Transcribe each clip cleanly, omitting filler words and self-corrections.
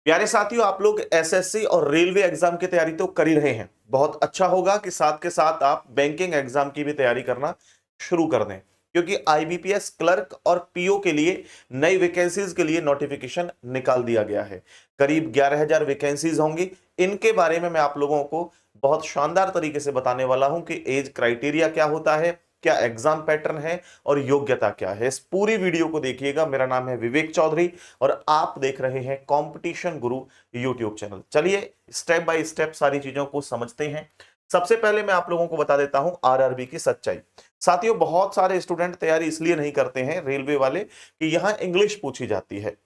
प्यारे साथियों, आप लोग एसएससी और रेलवे एग्जाम की तैयारी तो कर ही रहे हैं। बहुत अच्छा होगा कि साथ के साथ आप बैंकिंग एग्जाम की भी तैयारी करना शुरू कर दें, क्योंकि आईबीपीएस क्लर्क और पीओ के लिए नई वैकेंसीज के लिए नोटिफिकेशन निकाल दिया गया है। करीब 11,000 वैकेंसीज होंगी। इनके बारे में मैं आप लोगों को बहुत शानदार तरीके से बताने वाला हूं कि एज क्राइटेरिया क्या होता है, क्या एग्जाम पैटर्न है और योग्यता क्या है। इस पूरी वीडियो को देखिएगा। मेरा नाम है विवेक चौधरी और आप देख रहे हैं कंपटीशन गुरु यूट्यूब चैनल। चलिए स्टेप बाय स्टेप सारी चीजों को समझते हैं। सबसे पहले मैं आप लोगों को बता देता हूं आरआरबी की सच्चाई। साथियों, बहुत सारे स्टूडेंट तैयारी इसलिए नहीं करते हैं रेलवे वाले कि यहां इंग्लिश पूछी जाती है,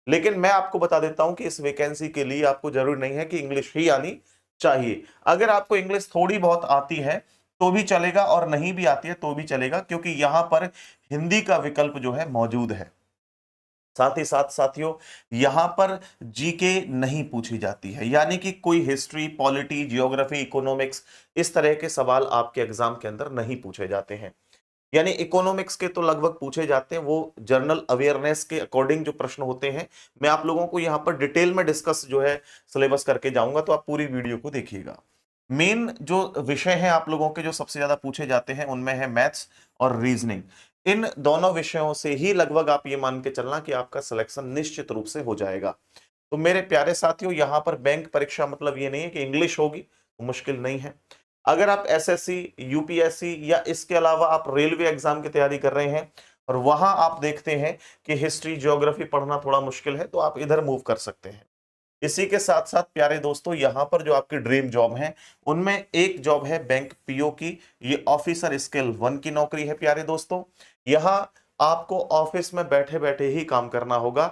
लेकिन मैं आपको बता देता हूं कि इस वैकेंसी के लिए आपको जरूरी नहीं है कि इंग्लिश ही आनी चाहिए। अगर आपको इंग्लिश थोड़ी बहुत आती है तो भी चलेगा और नहीं भी आती है तो भी चलेगा, क्योंकि यहां पर हिंदी का विकल्प जो है मौजूद है। साथ ही साथ साथियों, यहां पर जीके नहीं पूछी जाती है, यानी कि कोई हिस्ट्री, पॉलिटी, जियोग्राफी, इकोनॉमिक्स इस तरह के सवाल आपके एग्जाम के अंदर नहीं पूछे जाते हैं। यानी इकोनॉमिक्स के तो लगभग पूछे जाते हैं, वो जनरल अवेयरनेस के अकॉर्डिंग जो प्रश्न होते हैं। मैं आप लोगों को यहां पर डिटेल में डिस्कस जो है सिलेबस करके जाऊंगा, तो आप पूरी वीडियो को देखिएगा। मेन जो विषय हैं आप लोगों के जो सबसे ज्यादा पूछे जाते हैं उनमें है मैथ्स और रीजनिंग। इन दोनों विषयों से ही लगभग आप ये मान के चलना कि आपका सिलेक्शन निश्चित रूप से हो जाएगा। तो मेरे प्यारे साथियों, यहां पर बैंक परीक्षा मतलब ये नहीं है कि इंग्लिश होगी, तो मुश्किल नहीं है। अगर आप एसएससी, यूपीएससी या इसके अलावा आप रेलवे एग्जाम की तैयारी कर रहे हैं और वहां आप देखते हैं कि हिस्ट्री, ज्योग्राफी पढ़ना थोड़ा मुश्किल है, तो आप इधर मूव कर सकते हैं। इसी के साथ साथ प्यारे दोस्तों, यहां पर जो आपकी ड्रीम जॉब है उनमें एक जॉब है बैंक पीओ की। ये ऑफिसर स्केल 1 की नौकरी है प्यारे दोस्तों। यहां आपको ऑफिस में बैठे बैठे ही काम करना होगा।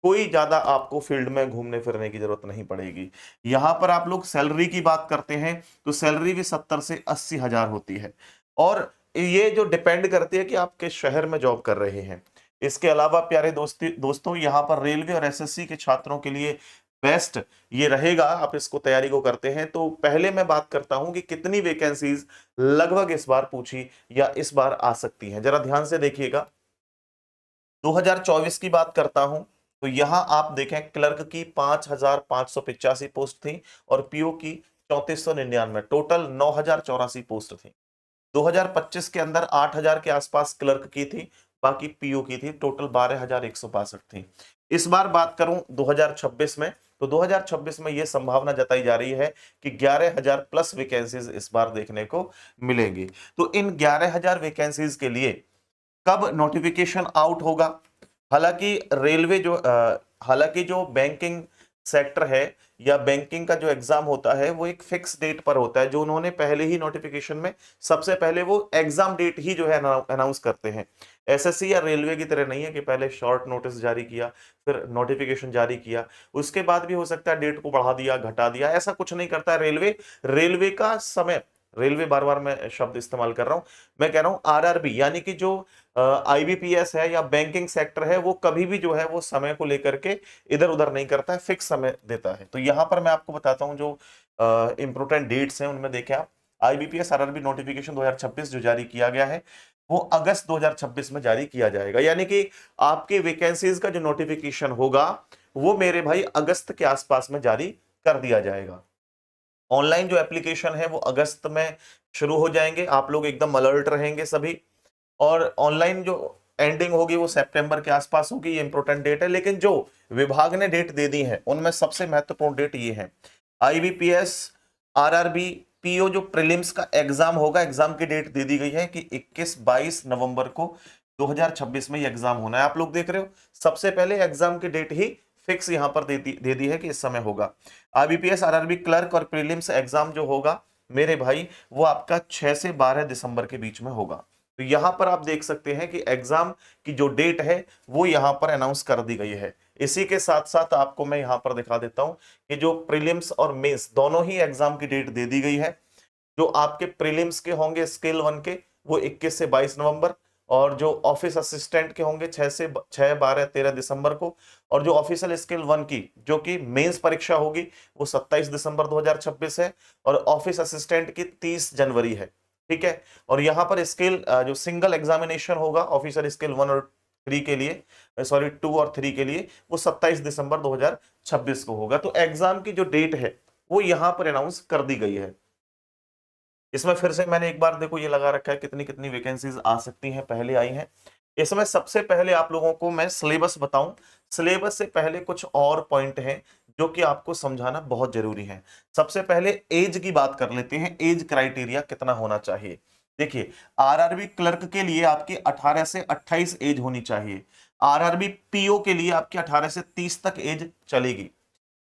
कोई ज्यादा आपको फील्ड में घूमने फिरने की जरूरत नहीं पड़ेगी। यहां पर आप लोग सैलरी की बात करते हैं तो सैलरी भी 70 से 80 हजार होती है, और ये जो डिपेंड करती है कि आप किस शहर में जॉब कर रहे हैं। इसके अलावा प्यारे दोस्तों, यहां पर रेलवे और एसएससी के छात्रों के लिए बेस्ट ये रहेगा, आप इसको तैयारी को करते हैं तो पहले मैं बात करता हूं कि कितनी वैकेंसीज लगभग इस बार पूछी या इस बार आ सकती हैं। जरा ध्यान से देखिएगा। 2024 की बात करता हूं तो यहां आप देखें क्लर्क की 5,585 पोस्ट थी और पीओ की 3499, टोटल 9,084 पोस्ट थी। 2025 के अंदर 8,000 के आसपास क्लर्क की थी, बाकी पीओ की थी, टोटल 12,162 थी। इस बार बात करूं 2026 में, तो 2026 में यह संभावना जताई जा रही है कि 11,000 प्लस वैकेंसीज इस बार देखने को मिलेंगी। तो इन 11,000 वैकेंसीज के लिए कब नोटिफिकेशन आउट होगा? हालांकि रेलवे जो हालांकि जो बैंकिंग सेक्टर है या बैंकिंग का जो एग्जाम होता है वो एक फिक्स डेट पर होता है, जो उन्होंने पहले ही नोटिफिकेशन में सबसे पहले वो एग्जाम डेट ही जो है अनाउंस करते हैं। एसएससी या रेलवे की तरह नहीं है कि पहले शॉर्ट नोटिस जारी किया, फिर नोटिफिकेशन जारी किया, उसके बाद भी हो सकता है डेट को बढ़ा दिया, घटा दिया, ऐसा कुछ नहीं करता है रेलवे। रेलवे का समय, रेलवे बार बार मैं शब्द इस्तेमाल कर रहा हूं, मैं कह रहा हूं आरआरबी, यानी कि जो आईबीपीएस है या बैंकिंग सेक्टर है, वो कभी भी जो है वो समय को लेकर के इधर उधर नहीं करता है, फिक्स समय देता है। तो यहां पर मैं आपको बताता हूं जो इंपोर्टेंट डेट्स हैं उनमें देखें आप। आईबीपीएस आरआरबी नोटिफिकेशन 2026 जो जारी किया गया है वो अगस्त 2026 में जारी किया जाएगा, यानी कि आपके वैकेंसीज का जो नोटिफिकेशन होगा वो मेरे भाई अगस्त के आसपास में जारी कर दिया जाएगा। ऑनलाइन जो एप्लीकेशन है वो अगस्त में शुरू हो जाएंगे, आप लोग एकदम अलर्ट रहेंगे सभी। और ऑनलाइन जो एंडिंग होगी वो सितंबर के आसपास होगी, ये इंपॉर्टेंट डेट है। लेकिन जो विभाग ने डेट दे दी है उनमें सबसे महत्वपूर्ण डेट ये है, आईबीपीएस आरआरबी पीओ जो प्रीलिम्स का एग्जाम होगा, एग्जाम की डेट दे दी गई है कि 21-22 नवंबर को 2026 में ये एग्जाम होना है। आप लोग देख रहे हो, सबसे पहले एग्जाम की डेट ही फिक्स यहां पर दे दी है कि इस समय होगा। आईबीपीएस आरआरबी क्लर्क और प्रीलिम्स एग्जाम जो होगा मेरे भाई वो आपका 6 से 12 दिसंबर के बीच में होगा। तो यहां पर आप देख सकते हैं कि एग्जाम की जो डेट है वो यहां पर अनाउंस कर दी गई है। इसी के साथ साथ आपको मैं यहां पर दिखा देता हूं कि जो प्रीलिम्स और मेंस दोनों ही एग्जाम की डेट दे दी गई है। जो आपके प्रीलिम्स के होंगे स्केल 1 के वो 21 से 22 नवंबर, और जो ऑफिस असिस्टेंट के होंगे 6, 12, 13 दिसंबर को, और जो ऑफिशियल स्केल 1 की जो कि मेंस परीक्षा होगी वो 27 दिसंबर 2026 है, और ऑफिस असिस्टेंट की 30 जनवरी है। ठीक है। और यहां पर स्केल जो सिंगल एग्जामिनेशन होगा ऑफिसर स्केल 1 और 3 के लिए, सॉरी 2 और 3 के लिए, वो 27 दिसंबर 26 को होगा। तो एग्जाम की जो डेट है वो यहां पर अनाउंस कर दी गई है। इसमें फिर से मैंने एक बार देखो ये लगा रखा है कितनी कितनी वैकेंसीज आ सकती हैं, पहले आई हैं। इसमें सबसे पहले आप लोगों को मैं सिलेबस बताऊं, सिलेबस से पहले कुछ और पॉइंट हैं जो कि आपको समझाना बहुत जरूरी है। सबसे पहले एज की बात कर लेते हैं, एज क्राइटेरिया कितना होना चाहिए। देखिए, आरआरबी क्लर्क के लिए आपकी 18 से 28 एज होनी चाहिए। आरआरबी पीओ के लिए आपकी 18 से 30 तक एज चलेगी।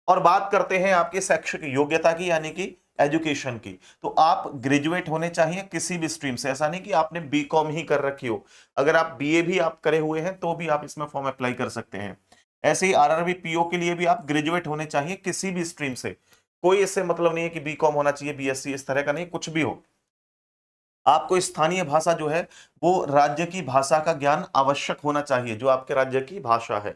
और बात करते हैं आपकी शैक्षिक योग्यता की, यानी कि एजुकेशन की, तो आप ग्रेजुएट होने चाहिए किसी भी स्ट्रीम से। ऐसा नहीं कि आपने बीकॉम ही कर रखी हो, अगर आप बीए भी आप करे हुए हैं तो भी आप इसमें फॉर्म अप्लाई कर सकते हैं। ऐसे ही आरआरबी पीओ के लिए भी आप ग्रेजुएट होने चाहिए किसी भी स्ट्रीम से। कोई इससे मतलब नहीं है कि बीकॉम होना चाहिए, बीएससी, इस तरह का नहीं, कुछ भी हो। आपको स्थानीय भाषा जो है वो राज्य की भाषा का ज्ञान आवश्यक होना चाहिए, जो आपके राज्य की भाषा है।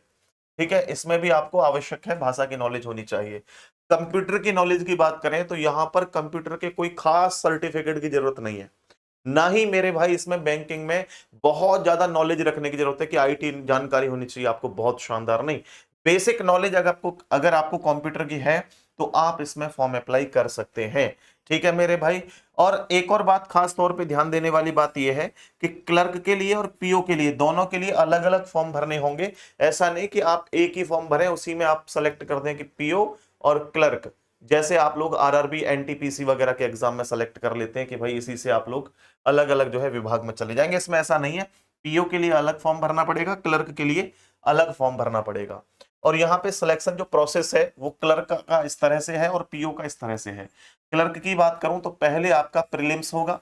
ठीक है, इसमें भी आपको आवश्यक है, भाषा की नॉलेज होनी चाहिए। कंप्यूटर की नॉलेज की बात करें तो यहां पर कंप्यूटर के कोई खास सर्टिफिकेट की जरूरत नहीं है, ना ही मेरे भाई इसमें बैंकिंग में बहुत ज्यादा नॉलेज रखने की जरूरत है कि आईटी जानकारी होनी चाहिए आपको बहुत शानदार, नहीं। बेसिक नॉलेज अगर आपको कंप्यूटर की है तो आप इसमें फॉर्म अप्लाई कर सकते हैं। ठीक है मेरे भाई। और एक और बात खास तौर पे ध्यान देने वाली बात यह है कि क्लर्क के लिए और पीओ के लिए, दोनों के लिए अलग अलग फॉर्म भरने होंगे। ऐसा नहीं कि आप एक ही फॉर्म भरें, उसी में आप सेलेक्ट कर दें कि पीओ और क्लर्क, जैसे आप लोग आरआरबी एनटीपीसी वगैरह के एग्जाम में सेलेक्ट कर लेते हैं कि भाई इसी से आप लोग अलग अलग जो है विभाग में चले जाएंगे। इसमें ऐसा नहीं है, पीओ के लिए अलग फॉर्म भरना पड़ेगा, क्लर्क के लिए अलग फॉर्म भरना पड़ेगा। और यहाँ पे सिलेक्शन जो प्रोसेस है वो क्लर्क का इस तरह से है और पीओ का इस तरह से है। क्लर्क की बात करूं तो पहले आपका प्रीलिम्स होगा,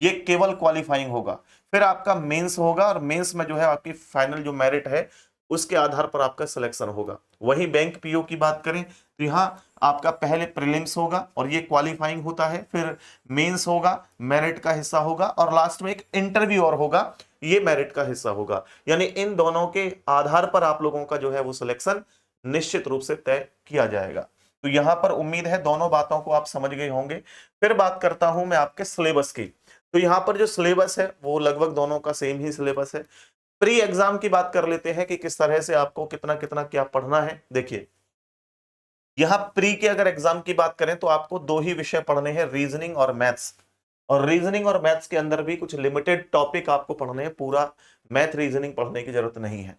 ये केवल क्वालिफाइंग होगा। फिर आपका मेंस होगा, और मेंस में जो है आपकी फाइनल जो मेरिट है उसके आधार पर आपका सिलेक्शन होगा। वही बैंक पीओ की बात करें तो यहाँ आपका पहले प्रीलिम्स होगा और ये क्वालिफाइंग होता है, फिर मेंस होगा, मेरिट का हिस्सा होगा, और लास्ट में एक इंटरव्यू और होगा, ये मेरिट का हिस्सा होगा। यानी इन दोनों के आधार पर आप लोगों का जो है वो सिलेक्शन निश्चित रूप से तय किया जाएगा। तो यहां पर उम्मीद है दोनों बातों को आप समझ गए होंगे। फिर बात करता हूं मैं आपके सिलेबस की। तो यहां पर जो सिलेबस है वो लगभग दोनों का सेम ही सिलेबस है। प्री एग्जाम की बात कर लेते हैं कि किस तरह से आपको कितना कितना क्या पढ़ना है। देखिए, यहां प्री के अगर एग्जाम की बात करें तो आपको दो ही विषय पढ़ने हैं, रीजनिंग और मैथ्स। और रीजनिंग और मैथ्स के अंदर भी कुछ लिमिटेड टॉपिक आपको पढ़ने हैं, पूरा मैथ रीजनिंग पढ़ने की जरूरत नहीं है।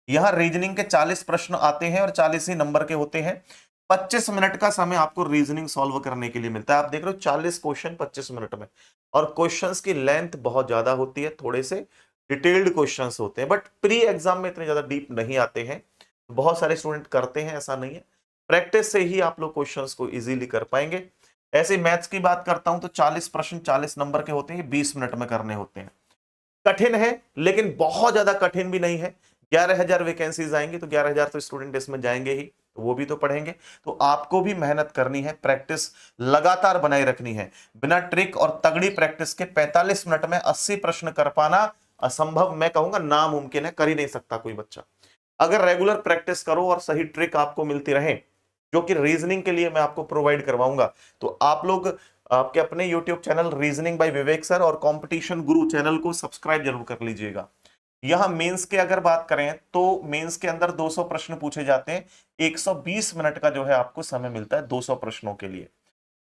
यहां रीजनिंग के 40 प्रश्न आते हैं और 40 ही नंबर के होते हैं। 25 मिनट का समय आपको रीजनिंग सॉल्व करने के लिए मिलता है। आप देख रहे हो 40 क्वेश्चन 25 मिनट में, और क्वेश्चंस की लेंथ बहुत ज्यादा होती है, थोड़े से डिटेल्ड क्वेश्चंस होते हैं, बट प्री एग्जाम में इतने ज्यादा डीप नहीं आते हैं। बहुत सारे स्टूडेंट करते हैं, ऐसा नहीं है, प्रैक्टिस से ही आप लोग क्वेश्चंस को इजीली कर पाएंगे। ऐसे मैथ्स की बात करता हूं तो 40 प्रश्न 40 नंबर के होते हैं, 20 मिनट में करने होते हैं। कठिन है लेकिन बहुत ज्यादा कठिन भी नहीं है। 11,000 वैकेंसीज आएंगी तो 11,000 तो स्टूडेंट इसमें जाएंगे ही, तो वो भी तो पढ़ेंगे। तो आपको भी मेहनत करनी है, प्रैक्टिस लगातार बनाए रखनी है। बिना ट्रिक और तगड़ी प्रैक्टिस के 45 मिनट में 80 प्रश्न कर पाना असंभव, मैं कहूंगा नामुमकिन है, कर ही नहीं सकता कोई बच्चा। अगर रेगुलर प्रैक्टिस करो और सही ट्रिक आपको मिलती रहे, जो कि रीजनिंग के लिए मैं आपको प्रोवाइड करवाऊंगा, तो आप लोग आपके अपने YouTube चैनल रीजनिंग बाय विवेक सर और कंपटीशन गुरु चैनल को सब्सक्राइब जरूर कर लीजिएगा। यहां मेंस के अगर बात करें तो मेंस के अंदर 200 प्रश्न पूछे जाते हैं। 120 मिनट का जो है आपको समय मिलता है 200 प्रश्नों के लिए,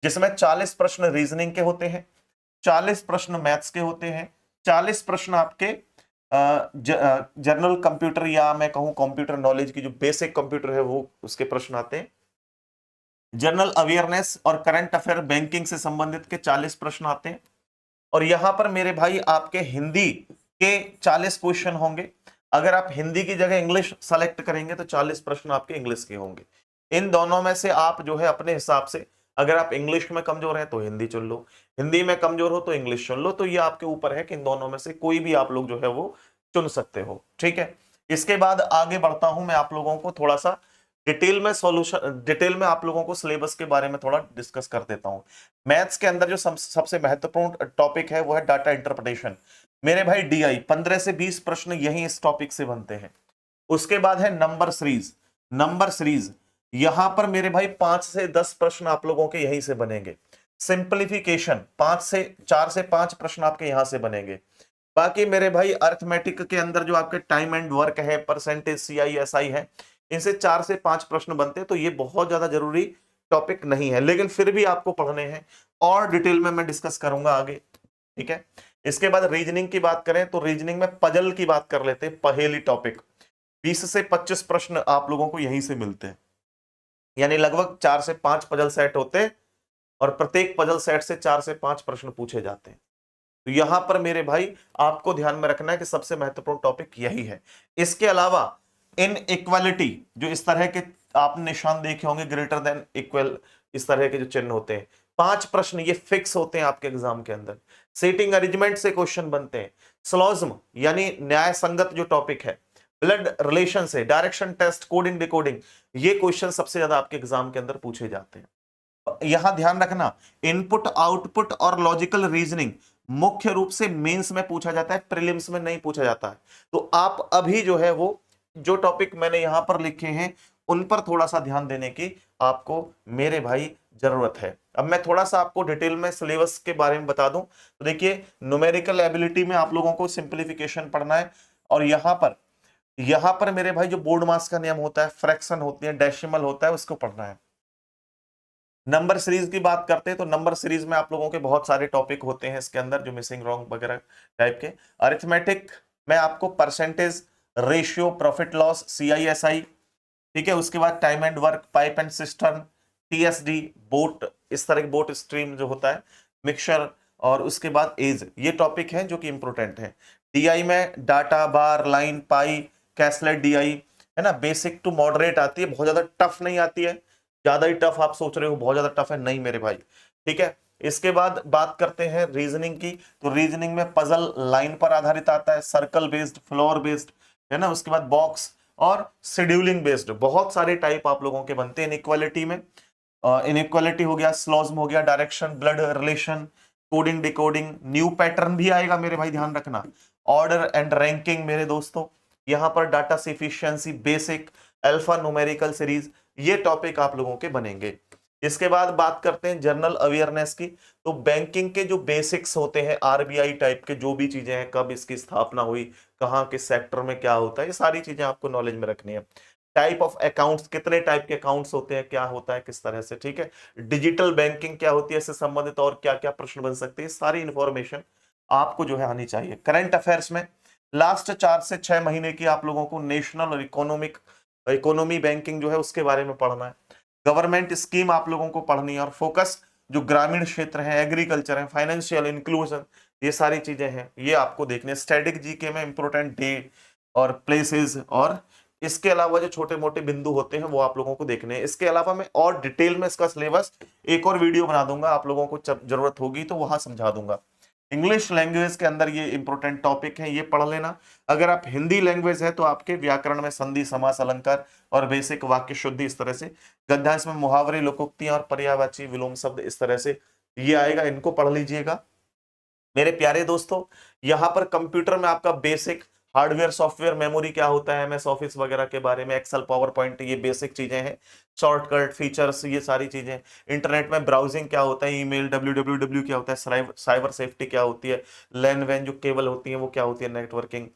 जिसमें 40 प्रश्न रीजनिंग के होते हैं, 40 प्रश्न मैथ्स के होते हैं, 40 प्रश्न आपके जनरल कंप्यूटर या मैं कहूं कंप्यूटर नॉलेज की जो बेसिक कंप्यूटर है वो उसके प्रश्न आते हैं, जनरल अवेयरनेस और करंट अफेयर बैंकिंग से संबंधित के 40 प्रश्न आते हैं। और यहां पर मेरे भाई आपके हिंदी के 40 क्वेश्चन होंगे। अगर आप हिंदी की जगह इंग्लिश सेलेक्ट करेंगे तो 40 प्रश्न आपके इंग्लिश के होंगे। इन दोनों में से आप जो है अपने हिसाब से, अगर आप इंग्लिश में कमजोर हैं तो हिंदी चुन लो, हिंदी में कमजोर हो तो इंग्लिश चुन लो। तो ये आपके ऊपर है कि इन दोनों में से कोई भी आप लोग जो है वो चुन सकते हो। ठीक है, इसके बाद आगे बढ़ता हूं मैं आप लोगों को थोड़ा सा डिटेल में आप लोगों को सिलेबस के बारे में थोड़ा डिस्कस कर देता हूं। मैथ्स के अंदर जो सबसे महत्वपूर्ण टॉपिक है वो है डाटा इंटरप्रिटेशन। मेरे भाई डीआई 15 से 20 प्रश्न यही इस टॉपिक से बनते हैं। उसके बाद है नंबर सीरीज। नंबर सीरीज यहां पर मेरे भाई 5 से 10 प्रश्न आप लोगों के यहीं से बनेंगे। सिंप्लीफिकेशन 4 से 5 प्रश्न आपके यहां से बनेंगे। बाकी मेरे भाई अर्थमेटिक के अंदर जो आपके टाइम एंड वर्क है, परसेंटेज, सीआई, एसआई है, इनसे 4 से 5 प्रश्न बनते हैं, तो ये बहुत ज्यादा जरूरी टॉपिक नहीं है, लेकिन फिर भी आपको पढ़ने हैं और डिटेल में मैं डिस्कस करूंगा आगे, ठीक है। इसके बाद रीजनिंग की बात करें तो रीजनिंग में पजल की बात कर लेते हैं, पहेली टॉपिक। 20 से 25 प्रश्न आप लोगों को यहीं से मिलते हैं, यानी लगभग 4 से 5 पजल सेट होते हैं और प्रत्येक पजल सेट से 4 से 5 प्रश्न पूछे जाते हैं। तो यहां पर मेरे भाई आपको ध्यान में रखना है कि सबसे महत्वपूर्ण टॉपिक यही है। इसके अलावा इन इक्वालिटी, जो इस तरह के आपने निशान देखे होंगे, ग्रेटर देन इक्वल, इस तरह के जो चिन्ह होते हैं, 5 प्रश्न ये फिक्स होते हैं आपके एग्जाम के अंदर। सीटिंग अरेंजमेंट से क्वेश्चन बनते हैं। स्लॉज्म यानी न्याय संगत जो टॉपिक है, ब्लड रिलेशन से, डायरेक्शन टेस्ट, कोडिंग डिकोडिंग, ये क्वेश्चन सबसे ज्यादा आपके एग्जाम के अंदर पूछे जाते हैं। यहां ध्यान रखना, इनपुट आउटपुट और लॉजिकल रीजनिंग मुख्य रूप से मेंस में पूछा जाता है, प्रीलिम्स में नहीं पूछा जाता है। तो आप अभी जो है वो जो टॉपिक मैंने यहां पर लिखे हैं उन पर थोड़ा सा ध्यान देने की आपको मेरे भाई जरूरत है। अब मैं थोड़ा सा आपको डिटेल में सिलेबस के बारे में बता दूं तो देखिए, न्यूमेरिकल एबिलिटी में आप लोगों को सिंप्लीफिकेशन पढ़ना है, और यहां पर मेरे भाई जो बोर्ड मास का नियम होता है, फ्रैक्शन होती है, डेसिमल होता है, उसको पढ़ना है। नंबर सीरीज की बात करते हैं तो नंबर सीरीज में आप लोगों के बहुत सारे टॉपिक होते हैं इसके अंदर, जो मिसिंग रॉन्ग वगैरह टाइप के। अरिथमेटिक में आपको percentage, ratio, profit loss, CISI, ठीक है। उसके बाद time and work, pipe and cistern, TSD, boat, इस तरह के बोट स्ट्रीम जो होता है, मिक्सचर, और उसके बाद एज, ये टॉपिक हैं जो कि इंपोर्टेंट है। DI में डाटा, बार, लाइन, पाई, कैसलेट DI, है ना, बेसिक टू मॉडरेट आती है, बहुत ज्यादा टफ नहीं आती है। ज्यादा ही टफ आप सोच रहे हो बहुत ज्यादा टफ है, नहीं मेरे भाई, ठीक है। इसके बाद बात करते हैं रीजनिंग की, तो रीजनिंग में पजल लाइन पर आधारित आता है, सर्कल बेस्ड, फ्लोर बेस्ड, है ना। उसके बाद बॉक्स और शेड्यूलिंग बेस्ड, बहुत सारे टाइप आप लोगों के बनते हैं। इनइक्वालिटी में इनइक्वालिटी हो गया, स्लॉज्म हो गया, direction, blood relation, coding decoding, new pattern भी आएगा मेरे भाई, ध्यान रखना। ऑर्डर एंड रैंकिंग मेरे दोस्तों, यहां पर data sufficiency, basic, alpha numerical series, ये टॉपिक आप लोगों के बनेंगे। इसके बाद बात करते हैं जनरल अवेयरनेस की, तो बैंकिंग के जो बेसिक्स होते हैं, RBI टाइप के जो भी चीजें हैं, कब इसकी स्थापना हुई, कहाँ किस सेक्टर में क्या होता है, ये सारी चीजें आपको नॉलेज में रखनी है। टाइप ऑफ अकाउंट्स, कितने टाइप के अकाउंट्स होते हैं, क्या होता है, किस तरह से, ठीक है। डिजिटल बैंकिंग क्या होती है, इससे संबंधित और क्या क्या प्रश्न बन सकते हैं, सारी इंफॉर्मेशन आपको जो है आनी चाहिए। करंट अफेयर्स में लास्ट 4 से 6 महीने की आप लोगों को नेशनल और इकोनॉमी बैंकिंग जो है उसके बारे में पढ़ना है। गवर्नमेंट स्कीम आप लोगों को पढ़नी है, और फोकस जो ग्रामीण क्षेत्र है, एग्रीकल्चर है, फाइनेंशियल इंक्लूजन, ये सारी चीजें हैं, ये आपको देखने। स्टैटिक जीके में इंपोर्टेंट डे और प्लेसेस, और इसके अलावा जो छोटे मोटे बिंदु होते हैं वो आप लोगों को देखने हैं। इसके अलावा मैं और डिटेल में इसका सिलेबस एक और वीडियो बना दूंगा, आप लोगों को जब जरूरत होगी तो वहां समझा दूंगा। इंग्लिश लैंग्वेज के अंदर ये इंपॉर्टेंट टॉपिक है, ये पढ़ लेना। अगर आप हिंदी लैंग्वेज है तो आपके व्याकरण में संधि, समास, अलंकार और बेसिक वाक्य शुद्धि, इस तरह से। गद्यांश में मुहावरे, लोकोक्तियां और पर्यायवाची विलोम शब्द, इस तरह से ये आएगा, इनको पढ़ लीजिएगा मेरे प्यारे दोस्तों। यहां पर कंप्यूटर में आपका बेसिक हार्डवेयर, सॉफ्टवेयर, मेमोरी क्या होता है, MS ऑफिस वगैरह के बारे में, एक्सेल, पावर पॉइंट, ये बेसिक चीजें हैं। शॉर्टकट, फीचर्स, ये सारी चीजें। इंटरनेट में ब्राउजिंग क्या होता है, ईमेल, www क्या होता है, साइबर सेफ्टी क्या होती है, लैन वैन जो केबल होती है वो क्या होती है, networking,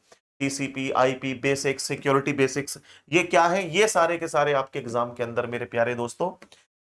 TCP IP basics, security basics, ये क्या है, ये सारे के सारे आपके एग्जाम के अंदर मेरे प्यारे दोस्तों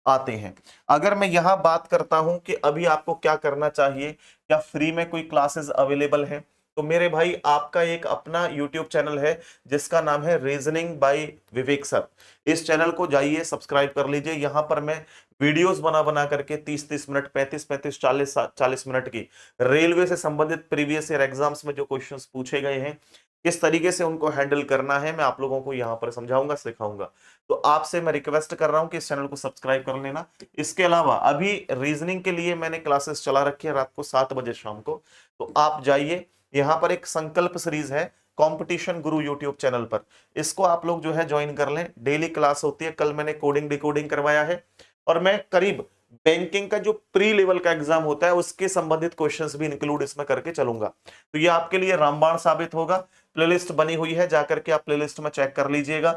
आते हैं। अगर मैं यहां बात करता हूं कि अभी आपको क्या करना चाहिए, क्या फ्री में कोई क्लासेस अवेलेबल हैं, तो मेरे भाई आपका एक अपना YouTube चैनल है जिसका नाम है रीजनिंग बाय विवेक सर। इस चैनल को जाइए, सब्सक्राइब कर लीजिए। यहां पर मैं वीडियोस बना बना करके 30-30 मिनट, 35-35, 40-40 मिनट की रेलवे से संबंधित प्रीवियस ईयर एग्जाम्स में जो क्वेश्चंस पूछे गए हैं, किस तरीके से उनको हैंडल करना है, मैं आप लोगों को यहाँ पर समझाऊंगा, सिखाऊंगा। तो आपसे मैं रिक्वेस्ट कर रहा हूं कि इस चैनल को सब्सक्राइब कर लेना। इसके अलावा अभी रीजनिंग के लिए मैंने क्लासेस चला रखी है रात को 7 बजे शाम को, तो आप जाइए। यहाँ पर एक संकल्प सीरीज है कंपटीशन गुरु यूट्यूब चैनल पर, इसको आप लोग जो है ज्वाइन कर लें। डेली क्लास होती है, कल मैंने कोडिंग डिकोडिंग करवाया है, और मैं करीब बैंकिंग का जो प्री लेवल का एग्जाम होता है उसके संबंधित क्वेश्चंस भी इंक्लूड इसमें करके चलूंगा। तो ये आपके लिए रामबाण साबित होगा। प्लेलिस्ट बनी हुई है, जाकर के आप प्लेलिस्ट में चेक कर लीजिएगा,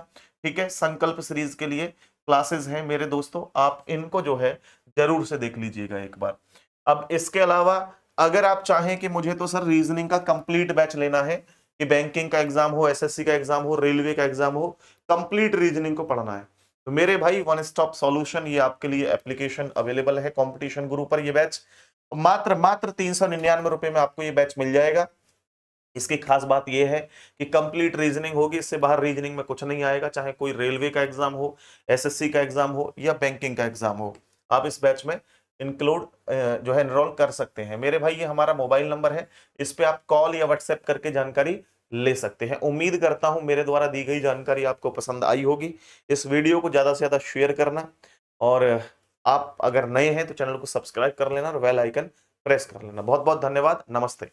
ठीक है। संकल्प सीरीज के लिए क्लासेस हैं मेरे दोस्तों, आप इनको जो है जरूर से देख लीजिएगा एक बार। अब इसके अलावा अगर आप चाहें कि मुझे तो सर रीजनिंग का कंप्लीट बैच लेना है, कि बैंकिंग का एग्जाम हो, SSC का एग्जाम हो, रेलवे का एग्जाम हो, कंप्लीट रीजनिंग को पढ़ना है तो मेरे भाई वन स्टॉप सॉल्यूशन ये आपके लिए एप्लीकेशन अवेलेबल है कंपटीशन गुरु पर। ये बैच मात्र मात्र 399 रुपए में आपको ये बैच मिल जाएगा। इसकी खास बात यह है कि कंप्लीट रीजनिंग होगी, इससे बाहर रीजनिंग में कुछ नहीं आएगा, चाहे कोई रेलवे का एग्जाम हो, एसएससी का एग्जाम हो या बैंकिंग का एग्जाम हो, आप इस बैच में इंक्लूड जो है एनरोल कर सकते हैं। मेरे भाई ये हमारा मोबाइल नंबर है, इस पे आप कॉल या व्हाट्सएप करके जानकारी ले सकते हैं। उम्मीद करता हूं मेरे द्वारा दी गई जानकारी आपको पसंद आई होगी। इस वीडियो को ज्यादा से ज्यादा शेयर करना, और आप अगर नए हैं तो चैनल को सब्सक्राइब कर लेना और बेल आइकन प्रेस कर लेना। बहुत बहुत धन्यवाद। नमस्ते।